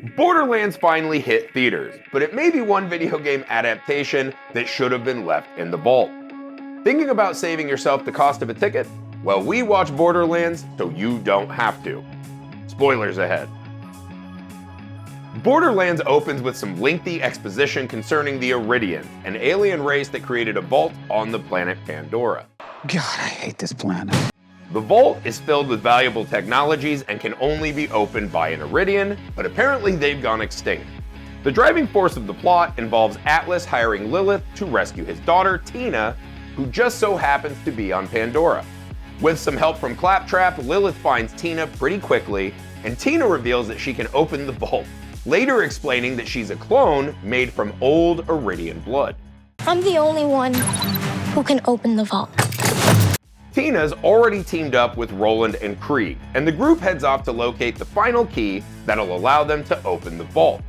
Borderlands finally hit theaters, but it may be one video game adaptation that should have been left in the vault. Thinking about saving yourself the cost of a ticket? Well, we watch Borderlands so you don't have to. Spoilers ahead. Borderlands opens with some lengthy exposition concerning the Iridians, an alien race that created a vault on the planet Pandora. God, I hate this planet. The vault is filled with valuable technologies and can only be opened by an Iridian, but apparently they've gone extinct. The driving force of the plot involves Atlas hiring Lilith to rescue his daughter, Tina, who just so happens to be on Pandora. With some help from Claptrap, Lilith finds Tina pretty quickly, and Tina reveals that she can open the vault, later explaining that she's a clone made from old Iridian blood. I'm the only one who can open the vault. Tina's already teamed up with Roland and Krieg, and the group heads off to locate the final key that'll allow them to open the vault.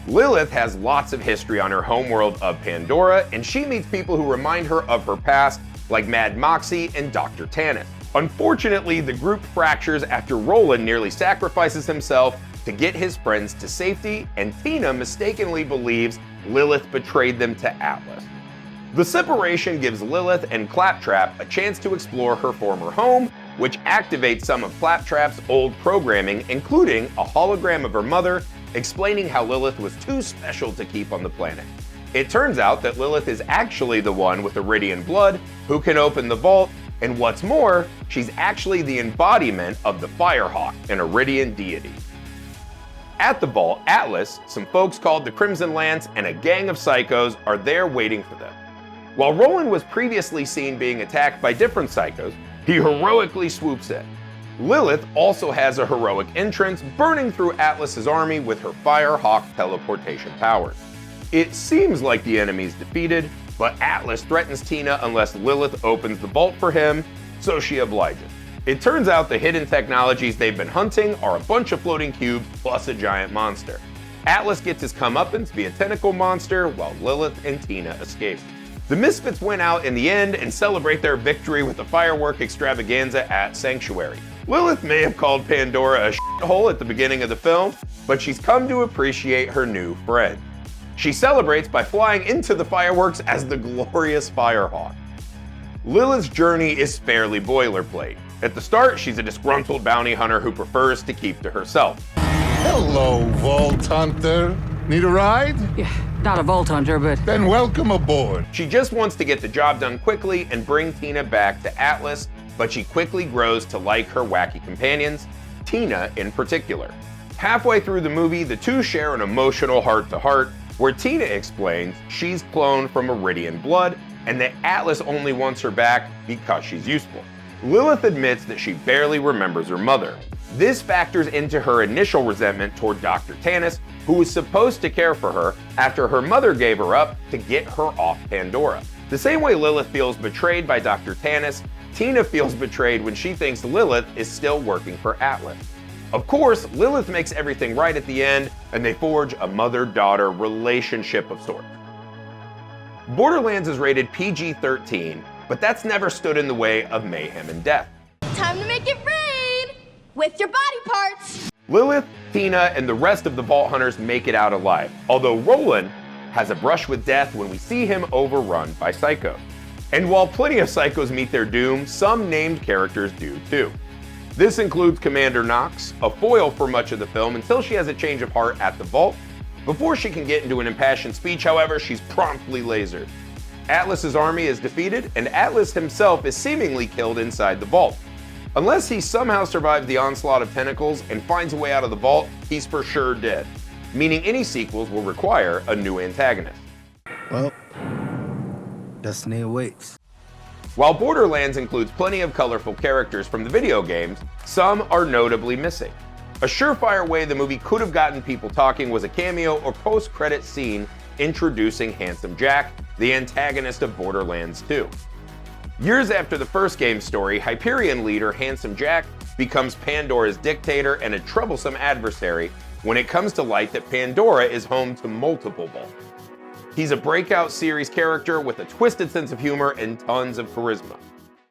Lilith has lots of history on her homeworld of Pandora, and she meets people who remind her of her past, like Mad Moxie and Dr. Tannis. Unfortunately, the group fractures after Roland nearly sacrifices himself to get his friends to safety, and Tina mistakenly believes Lilith betrayed them to Atlas. The separation gives Lilith and Claptrap a chance to explore her former home, which activates some of Claptrap's old programming, including a hologram of her mother explaining how Lilith was too special to keep on the planet. It turns out that Lilith is actually the one with Iridian blood who can open the vault, and what's more, she's actually the embodiment of the Firehawk, an Iridian deity. At the vault, Atlas, some folks called the Crimson Lance, and a gang of psychos are there waiting for them. While Roland was previously seen being attacked by different psychos, he heroically swoops in. Lilith also has a heroic entrance, burning through Atlas's army with her Firehawk teleportation powers. It seems like the enemy's defeated, but Atlas threatens Tina unless Lilith opens the vault for him, so she obliges. It turns out the hidden technologies they've been hunting are a bunch of floating cubes plus a giant monster. Atlas gets his comeuppance via tentacle monster, while Lilith and Tina escape. The Misfits win out in the end and celebrate their victory with a firework extravaganza at Sanctuary. Lilith may have called Pandora a shithole at the beginning of the film, but she's come to appreciate her new friend. She celebrates by flying into the fireworks as the glorious Firehawk. Lilith's journey is fairly boilerplate. At the start, she's a disgruntled bounty hunter who prefers to keep to herself. Hello, Vault Hunter. Need a ride? Yeah, not a Vault Hunter, but... Then welcome aboard. She just wants to get the job done quickly and bring Tina back to Atlas, but she quickly grows to like her wacky companions, Tina in particular. Halfway through the movie, the two share an emotional heart-to-heart, where Tina explains she's cloned from Iridian blood and that Atlas only wants her back because she's useful. Lilith admits that she barely remembers her mother. This factors into her initial resentment toward Dr. Tannis, who was supposed to care for her after her mother gave her up to get her off Pandora. The same way Lilith feels betrayed by Dr. Tannis, Tina feels betrayed when she thinks Lilith is still working for Atlas. Of course, Lilith makes everything right at the end, and they forge a mother-daughter relationship of sorts. Borderlands is rated PG-13, but that's never stood in the way of mayhem and death. Time to make it rain with your body parts. Lilith, Tina, and the rest of the Vault Hunters make it out alive, although Roland has a brush with death when we see him overrun by psychos. And while plenty of psychos meet their doom, some named characters do too. This includes Commander Knox, a foil for much of the film until she has a change of heart at the vault. Before she can get into an impassioned speech, however, she's promptly lasered. Atlas's army is defeated, and Atlas himself is seemingly killed inside the vault. Unless he somehow survives the onslaught of tentacles and finds a way out of the vault, he's for sure dead, meaning any sequels will require a new antagonist. Well, destiny awaits. While Borderlands includes plenty of colorful characters from the video games, some are notably missing. A surefire way the movie could have gotten people talking was a cameo or post-credit scene introducing Handsome Jack, the antagonist of Borderlands 2. Years after the first game's story, Hyperion leader Handsome Jack becomes Pandora's dictator and a troublesome adversary when it comes to light that Pandora is home to multiple vaults. He's a breakout series character with a twisted sense of humor and tons of charisma.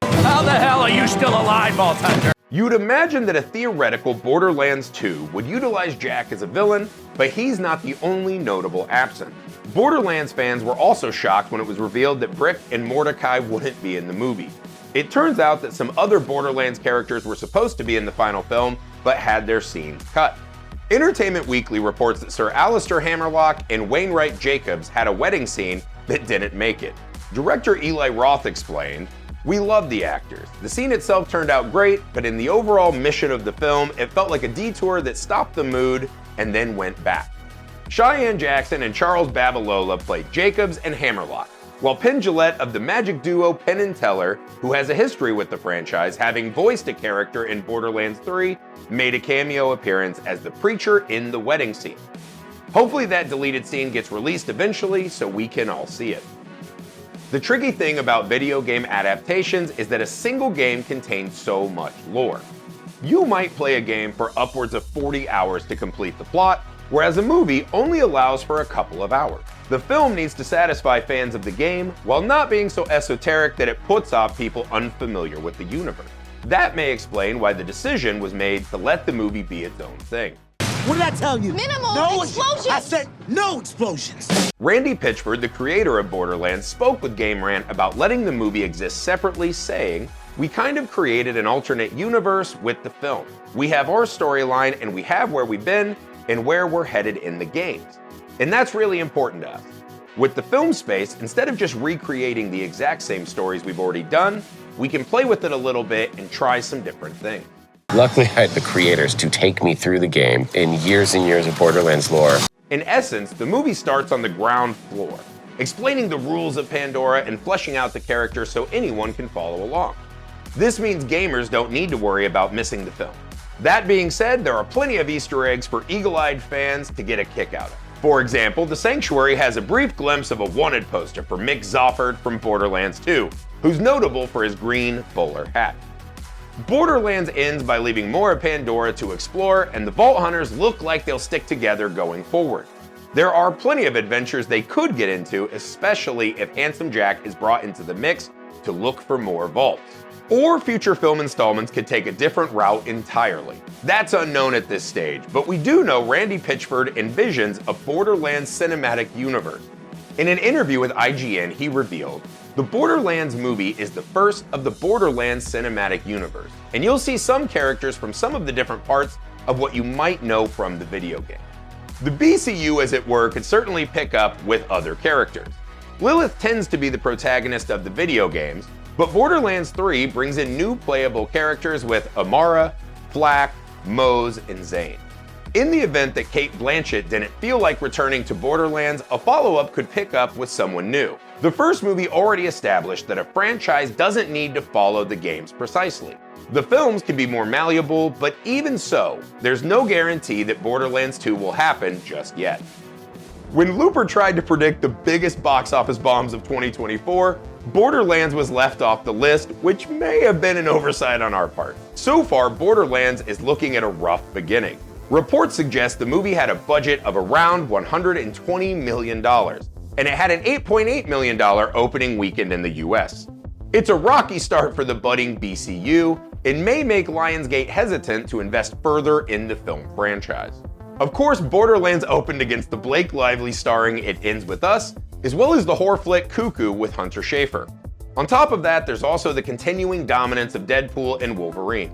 How the hell are you still alive, Vault Hunter? You'd imagine that a theoretical Borderlands 2 would utilize Jack as a villain, but he's not the only notable absent. Borderlands fans were also shocked when it was revealed that Brick and Mordecai wouldn't be in the movie. It turns out that some other Borderlands characters were supposed to be in the final film, but had their scenes cut. Entertainment Weekly reports that Sir Alistair Hammerlock and Wainwright Jacobs had a wedding scene that didn't make it. Director Eli Roth explained, "We loved the actors. The scene itself turned out great, but in the overall mission of the film, it felt like a detour that stopped the mood and then went back." Cheyenne Jackson and Charles Babalola played Jacobs and Hammerlock, while Penn Jillette of the magic duo Penn and Teller, who has a history with the franchise, having voiced a character in Borderlands 3, made a cameo appearance as the preacher in the wedding scene. Hopefully that deleted scene gets released eventually so we can all see it. The tricky thing about video game adaptations is that a single game contains so much lore. You might play a game for upwards of 40 hours to complete the plot, whereas a movie only allows for a couple of hours. The film needs to satisfy fans of the game while not being so esoteric that it puts off people unfamiliar with the universe. That may explain why the decision was made to let the movie be its own thing. What did I tell you? Minimal explosions! I said no explosions! Randy Pitchford, the creator of Borderlands, spoke with Game Rant about letting the movie exist separately, saying, "We kind of created an alternate universe with the film. We have our storyline and we have where we've been and where we're headed in the games. And that's really important to us. With the film space, instead of just recreating the exact same stories we've already done, we can play with it a little bit and try some different things." Luckily, I had the creators to take me through the game in years and years of Borderlands lore. In essence, the movie starts on the ground floor, explaining the rules of Pandora and fleshing out the characters so anyone can follow along. This means gamers don't need to worry about missing the film. That being said, there are plenty of Easter eggs for eagle-eyed fans to get a kick out of. For example, the Sanctuary has a brief glimpse of a wanted poster for Mick Zofford from Borderlands 2, who's notable for his green bowler hat. Borderlands ends by leaving more of Pandora to explore, and the Vault Hunters look like they'll stick together going forward. There are plenty of adventures they could get into, especially if Handsome Jack is brought into the mix to look for more vaults. Or future film installments could take a different route entirely. That's unknown at this stage, but we do know Randy Pitchford envisions a Borderlands cinematic universe. In an interview with IGN, he revealed, "The Borderlands movie is the first of the Borderlands cinematic universe, and you'll see some characters from some of the different parts of what you might know from the video game. The BCU, as it were, could certainly pick up with other characters. Lilith tends to be the protagonist of the video games, but Borderlands 3 brings in new playable characters with Amara, Flack, Mose, and Zane. In the event that Cate Blanchett didn't feel like returning to Borderlands, a follow-up could pick up with someone new. The first movie already established that a franchise doesn't need to follow the games precisely. The films can be more malleable, but even so, there's no guarantee that Borderlands 2 will happen just yet." When Looper tried to predict the biggest box office bombs of 2024, Borderlands was left off the list, which may have been an oversight on our part. So far, Borderlands is looking at a rough beginning. Reports suggest the movie had a budget of around $120 million, and it had an $8.8 million opening weekend in the US. It's a rocky start for the budding BCU, and may make Lionsgate hesitant to invest further in the film franchise. Of course, Borderlands opened against the Blake Lively starring It Ends With Us, as well as the horror flick Cuckoo with Hunter Schafer. On top of that, there's also the continuing dominance of Deadpool and Wolverine.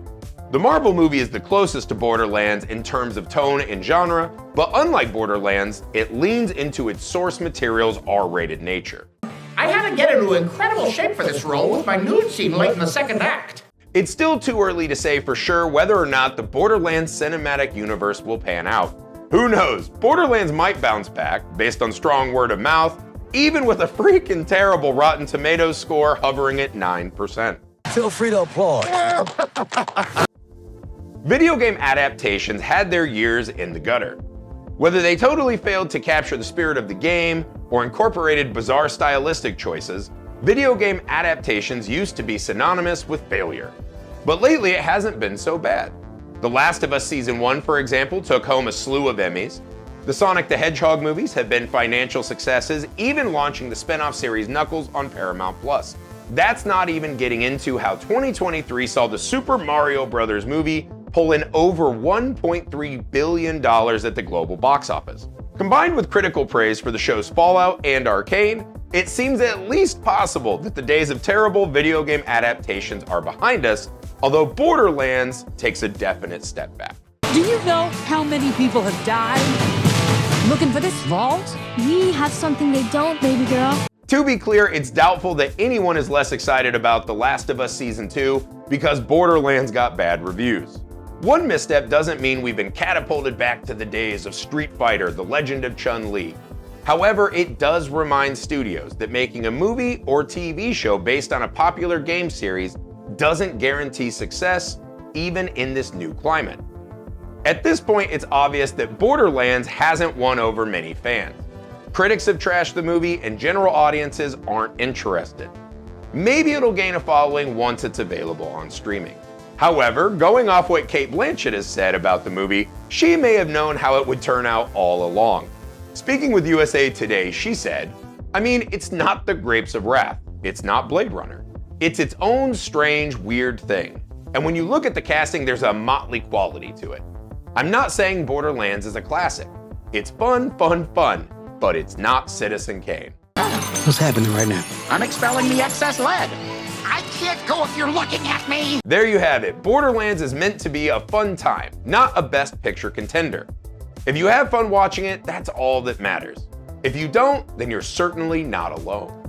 The Marvel movie is the closest to Borderlands in terms of tone and genre, but unlike Borderlands, it leans into its source material's R-rated nature. I had to get into incredible shape for this role with my nude scene late in the second act. It's still too early to say for sure whether or not the Borderlands cinematic universe will pan out. Who knows? Borderlands might bounce back, based on strong word of mouth, even with a freaking terrible Rotten Tomatoes score hovering at 9%. Feel free to applaud. Video game adaptations had their years in the gutter. Whether they totally failed to capture the spirit of the game or incorporated bizarre stylistic choices, video game adaptations used to be synonymous with failure. But lately it hasn't been so bad. The Last of Us Season 1, for example, took home a slew of Emmys. The Sonic the Hedgehog movies have been financial successes, even launching the spin-off series Knuckles on Paramount+. That's not even getting into how 2023 saw the Super Mario Bros. Movie pull in over $1.3 billion at the global box office. Combined with critical praise for the show's Fallout and Arcane, it seems at least possible that the days of terrible video game adaptations are behind us, although Borderlands takes a definite step back. Do you know how many people have died looking for this vault? We have something they don't, baby girl. To be clear, it's doubtful that anyone is less excited about The Last of Us Season 2 because Borderlands got bad reviews. One misstep doesn't mean we've been catapulted back to the days of Street Fighter, The Legend of Chun-Li. However, it does remind studios that making a movie or TV show based on a popular game series doesn't guarantee success, even in this new climate. At this point, it's obvious that Borderlands hasn't won over many fans. Critics have trashed the movie and general audiences aren't interested. Maybe it'll gain a following once it's available on streaming. However, going off what Cate Blanchett has said about the movie, she may have known how it would turn out all along. Speaking with USA Today, she said, "I mean, it's not the Grapes of Wrath. It's not Blade Runner. It's its own strange, weird thing. And when you look at the casting, there's a motley quality to it. I'm not saying Borderlands is a classic. It's fun, but it's not Citizen Kane." What's happening right now? I'm expelling the excess lead. I can't go if you're looking at me. There you have it. Borderlands is meant to be a fun time, not a Best Picture contender. If you have fun watching it, that's all that matters. If you don't, then you're certainly not alone.